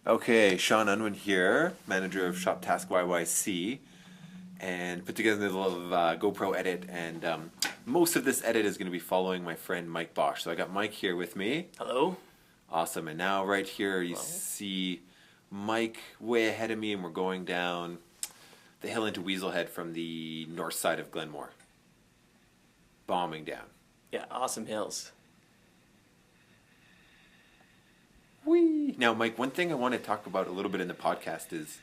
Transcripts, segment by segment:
Okay, Shaun Unwin here, manager of Shop Task YYC, and put together a little GoPro edit, and most of this edit is going to be following my friend Mike Bosch. So I got Mike here with me. Hello. Awesome, and now right here you see Mike way ahead of me, and we're going down the hill into Weaselhead from the north side of Glenmore. Bombing down. Yeah, awesome hills. Whee! Now, Mike, one thing I want to talk about a little bit in the podcast is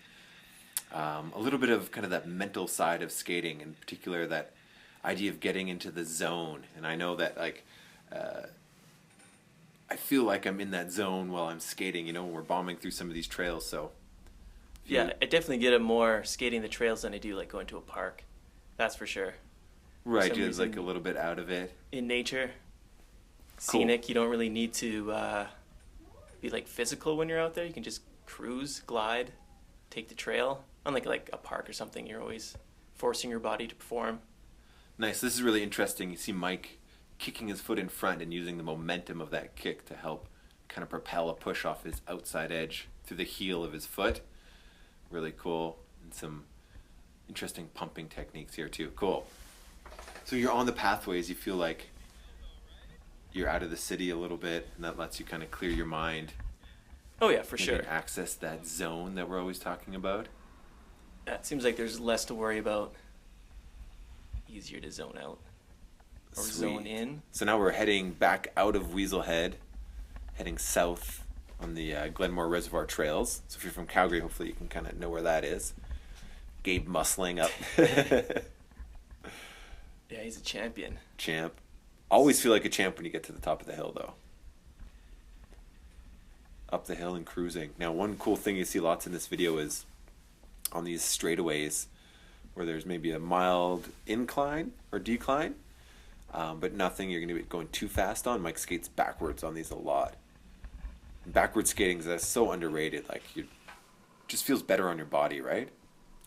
a little bit of kind of that mental side of skating, in particular that idea of getting into the zone. And I know that, like, I feel like I'm in that zone while I'm skating, you know, when we're bombing through some of these trails. So, Yeah, I definitely get it more skating the trails than I do like going to a park. That's for sure. right, some just like reason- a little bit out of it. In nature, Cool. scenic, you don't really need to be like physical when you're out there. You can just cruise, glide, take the trail. Unlike like a park or something, you're always forcing your body to perform. Nice. This is really interesting. You see Mike kicking his foot in front and using the momentum of that kick to help kind of propel a push off his outside edge through the heel of his foot. Really cool. And some interesting pumping techniques here too. Cool. So you're on the pathways. You feel like you're out of the city a little bit, and that lets you kind of clear your mind. Oh yeah, for Maybe sure. access that zone that we're always talking about. Yeah, it seems like there's less to worry about. Easier to zone out or zone Sweet. in. So now we're heading back out of Weaselhead, heading south on the Glenmore Reservoir trails. So if you're from Calgary, hopefully you can kind of know where that is. Gabe muscling up. Yeah, he's a champion. Champ. Always feel like a champ when you get to the top of the hill, though. Up the hill and cruising. Now, one cool thing you see lots in this video is on these straightaways where there's maybe a mild incline or decline, but nothing you're going to be going too fast on. Mike skates backwards on these a lot. Backward skating is so underrated. Like, you just feels better on your body, right?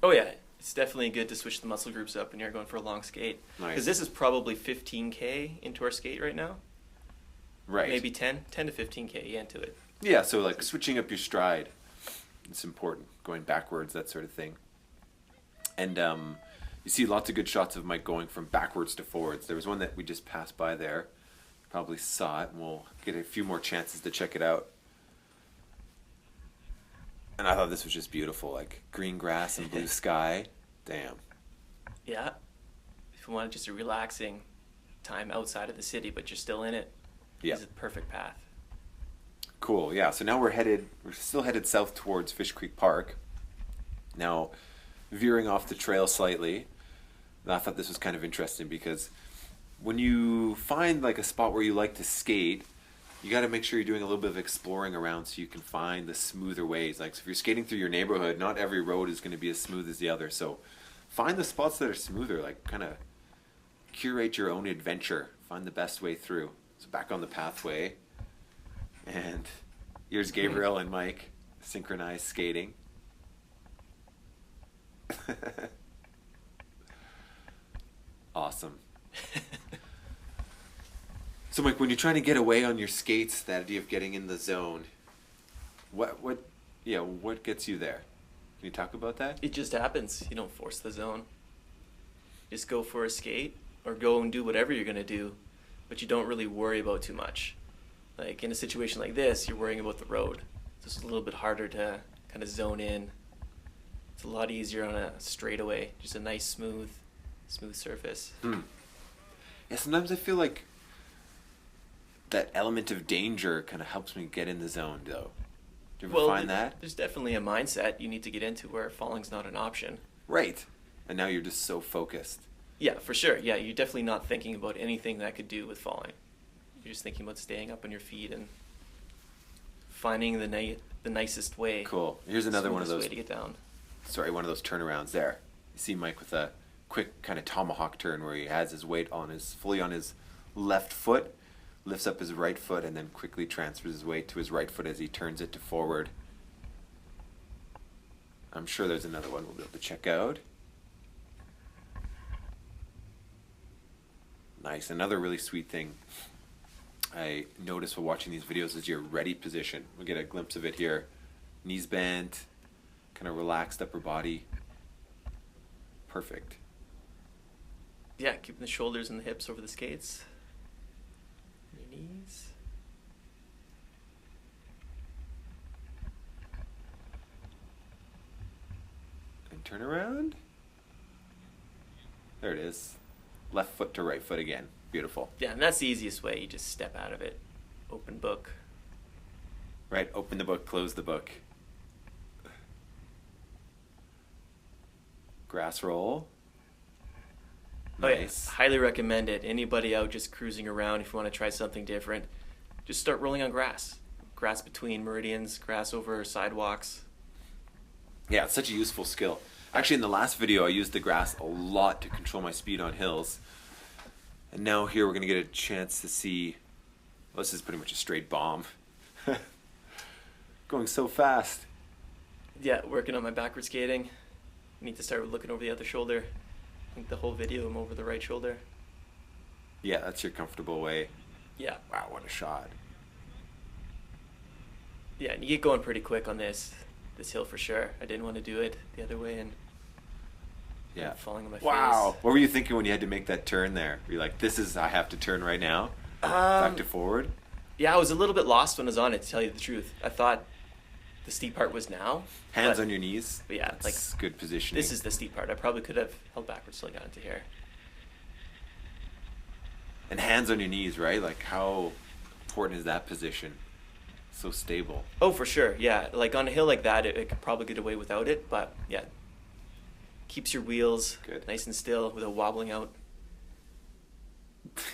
Oh yeah, it's definitely good to switch the muscle groups up when you're going for a long skate. Nice. Because this is probably 15K into our skate right now. Right. Maybe 10 to 15K into it. Yeah, so like switching up your stride, it's important. Going backwards, that sort of thing. And you see lots of good shots of Mike going from backwards to forwards. There was one that we just passed by there. Probably saw it, and we'll get a few more chances to check it out. And I thought this was just beautiful, like green grass and blue sky. Damn. Yeah. If you want just a relaxing time outside of the city, but you're still in it, Yeah. it's a perfect path. Cool, yeah. So now we're still headed south towards Fishcreek Park. Now, veering off the trail slightly. And I thought this was kind of interesting because when you find like a spot where you like to skate, you got to make sure you're doing a little bit of exploring around so you can find the smoother ways. Like, so if you're skating through your neighborhood, not every road is going to be as smooth as the other. So find the spots that are smoother, like kind of curate your own adventure. Find the best way through. So back on the pathway. And here's Gabriel and Mike, synchronized skating. Awesome. So Mike, when you're trying to get away on your skates, that idea of getting in the zone, what gets you there? Can you talk about that? It just happens. You don't force the zone. Just go for a skate or go and do whatever you're going to do, but you don't really worry about too much. Like in a situation like this, you're worrying about the road. It's just a little bit harder to kind of zone in. It's a lot easier on a straightaway, just a nice smooth surface. Yeah, sometimes I feel like that element of danger kind of helps me get in the zone, though. Do you ever find that? There's definitely a mindset you need to get into where falling's not an option. Right. And now you're just so focused. Yeah, for sure. Yeah, you're definitely not thinking about anything that could do with falling. You're just thinking about staying up on your feet and finding the nicest way. Cool. Here's another one of smoothest those. way to get down. Sorry, one of those turnarounds there. You see Mike with a quick kind of tomahawk turn where he has his weight fully on his left foot, lifts up his right foot, and then quickly transfers his weight to his right foot as he turns it to forward. I'm sure there's another one we'll be able to check out. Nice. Another really sweet thing I noticed while watching these videos is your ready position. We'll get a glimpse of it here Knees bent, kind of relaxed upper body. Perfect. Yeah, keeping the shoulders and the hips over the skates. Your knees. And turn around. There it is. Left foot to right foot again. Beautiful. Yeah, and that's the easiest way. You just step out of it. Open book. Right, open the book, close the book. Grass roll. Nice. Oh, yeah. Highly recommend it. Anybody out just cruising around, if you want to try something different, just start rolling on grass. Grass between meridians, grass over sidewalks. Yeah, it's such a useful skill. Actually, in the last video, I used the grass a lot to control my speed on hills. And now here we're going to get a chance to see... Well, this is pretty much a straight bomb. Going so fast. Yeah, working on my backward skating. Need to start looking over the other shoulder. I think the whole video I'm over the right shoulder. Yeah, that's your comfortable way. Yeah. Wow, what a shot. Yeah, and you get going pretty quick on this hill for sure. I didn't want to do it the other way and yeah, falling on my face. Wow. What were you thinking when you had to make that turn there? Were you like, I have to turn right now? Back to forward? Yeah, I was a little bit lost when I was on it, to tell you the truth. I thought the steep part was now. Hands on your knees. But yeah, that's good positioning. This is the steep part. I probably could have held backwards till I got into here. And hands on your knees, right? Like, how important is that position? So stable. Oh, for sure. Yeah, like on a hill like that, it could probably get away without it. But yeah, keeps your wheels nice and still without wobbling out.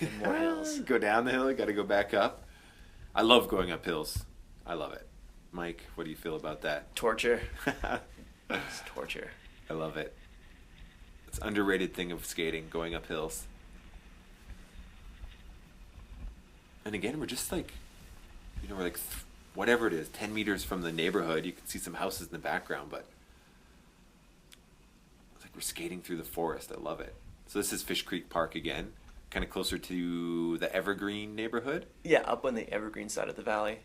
And more hills. Go down the hill, you got to go back up. I love going up hills. I love it. Mike, what do you feel about that? Torture. It's torture. I love it. It's an underrated thing of skating, going up hills. And again, we're just like, we're like, whatever it is, 10 meters from the neighborhood. You can see some houses in the background, but it's like we're skating through the forest. I love it. So this is Fishcreek Park again, kind of closer to the Evergreen neighborhood. Yeah, up on the Evergreen side of the valley.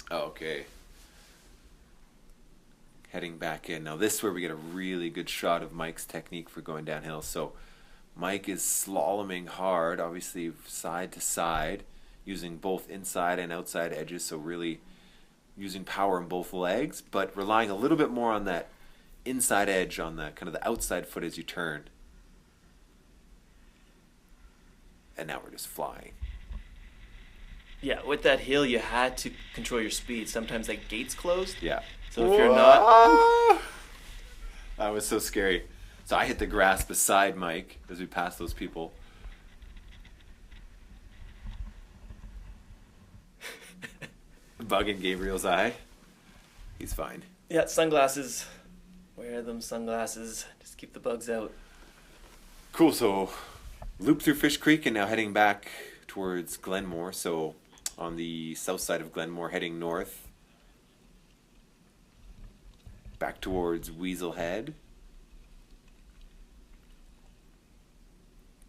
Oh, okay. Heading back in. Now this is where we get a really good shot of Mike's technique for going downhill. So Mike is slaloming hard, obviously side to side, using both inside and outside edges, so really using power in both legs, but relying a little bit more on that inside edge, on the kind of the outside foot as you turn. And now we're just flying. Yeah, with that hill, you had to control your speed. Sometimes that gate's closed. Yeah. So if you're not... That was so scary. So I hit the grass beside Mike as we passed those people. Bug in Gabriel's eye. He's fine. Yeah, sunglasses. Wear them sunglasses. Just keep the bugs out. Cool, so loop through Fish Creek and now heading back towards Glenmore. So on the south side of Glenmore, heading north. Back towards Weasel Head.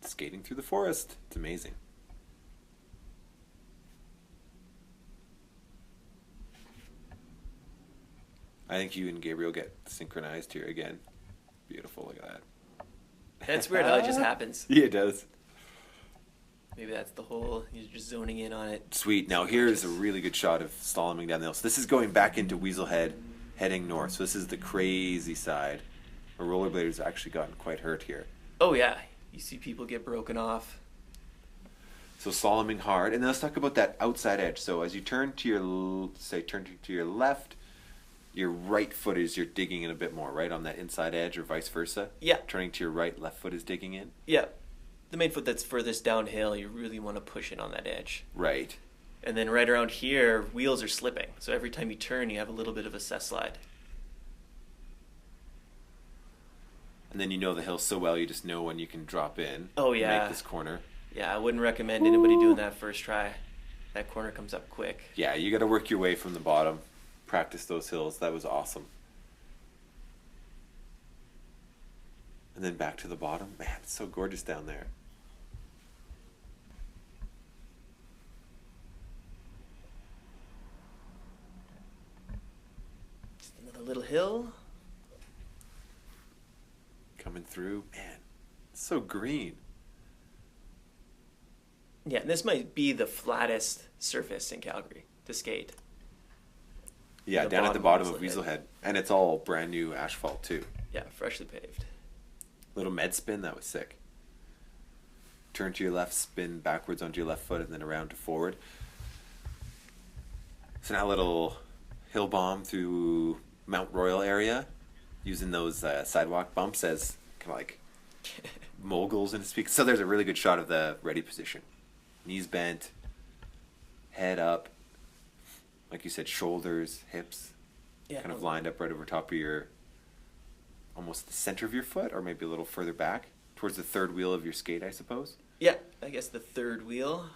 Skating through the forest. It's amazing. I think you and Gabriel get synchronized here again. Beautiful, look at that. That's weird how it just happens. Yeah, it does. Maybe that's the whole, you're just zoning in on it. Sweet. Now here's a really good shot of slaloming down the hill. So this is going back into Weasel Head, heading north. So this is the crazy side. Our rollerbladers have actually gotten quite hurt here. Oh yeah, you see people get broken off. So slaloming hard. And then let's talk about that outside edge. So as you turn to your left, your right foot is you're digging in a bit more, right? On that inside edge or vice versa? Yeah. Turning to your right, left foot is digging in? Yeah. The main foot that's furthest downhill, you really want to push it on that edge. Right. And then right around here, wheels are slipping. So every time you turn, you have a little bit of a cess slide. And then you know the hill so well, you just know when you can drop in. Oh, yeah. Make this corner. Yeah, I wouldn't recommend anybody doing that first try. That corner comes up quick. Yeah, you got to work your way from the bottom. Practice those hills. That was awesome. And then back to the bottom. Man, it's so gorgeous down there. Just another little hill. Coming through. Man, it's so green. Yeah, and this might be the flattest surface in Calgary to skate. Yeah, The down at the bottom bottom of of Weaselhead. Weaselhead. And it's all brand new asphalt too. Yeah, freshly paved. Little med spin, that was sick. Turn to your left, spin backwards onto your left foot, and then around to forward. So now a little hill bomb through Mount Royal area, using those sidewalk bumps as kind of like moguls and speak. So there's a really good shot of the ready position. Knees bent, head up, like you said, shoulders, hips, Yeah, kind of lined up right over top of your, almost the center of your foot, or maybe a little further back, towards the third wheel of your skate, I suppose. Yeah, I guess the third wheel.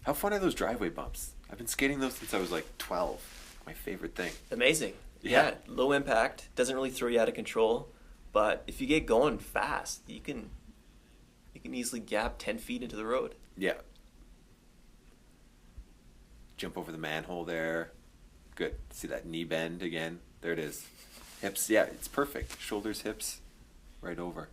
How fun are those driveway bumps? I've been skating those since I was like 12. My favorite thing. Amazing. Yeah. Yeah, low impact, doesn't really throw you out of control, but if you get going fast, you can easily gap 10 feet into the road. Yeah. Jump over the manhole there. Good. See that knee bend again? There it is. Hips, yeah, it's perfect. Shoulders, hips, right over.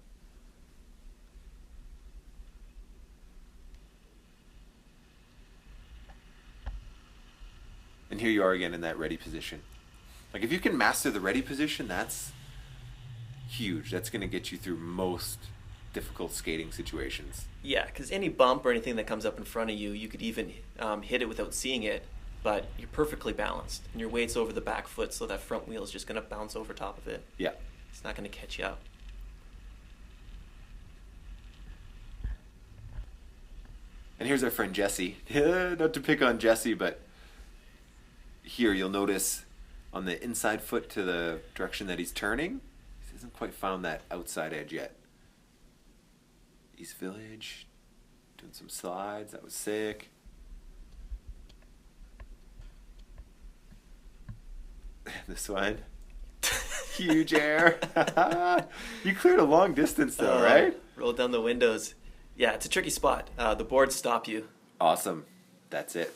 And here you are again in that ready position. Like if you can master the ready position, that's huge. That's going to get you through most difficult skating situations. Yeah, because any bump or anything that comes up in front of you, you could even hit it without seeing it, but you're perfectly balanced. And your weight's over the back foot, so that front wheel is just going to bounce over top of it. Yeah. It's not going to catch you up. And here's our friend Jesse. Not to pick on Jesse, but here you'll notice on the inside foot to the direction that he's turning, he hasn't quite found that outside edge yet. East Village, doing some slides, that was sick. This one, huge air. You cleared a long distance though, right? Roll down the windows. Yeah, it's a tricky spot. The boards stop you. Awesome. That's it.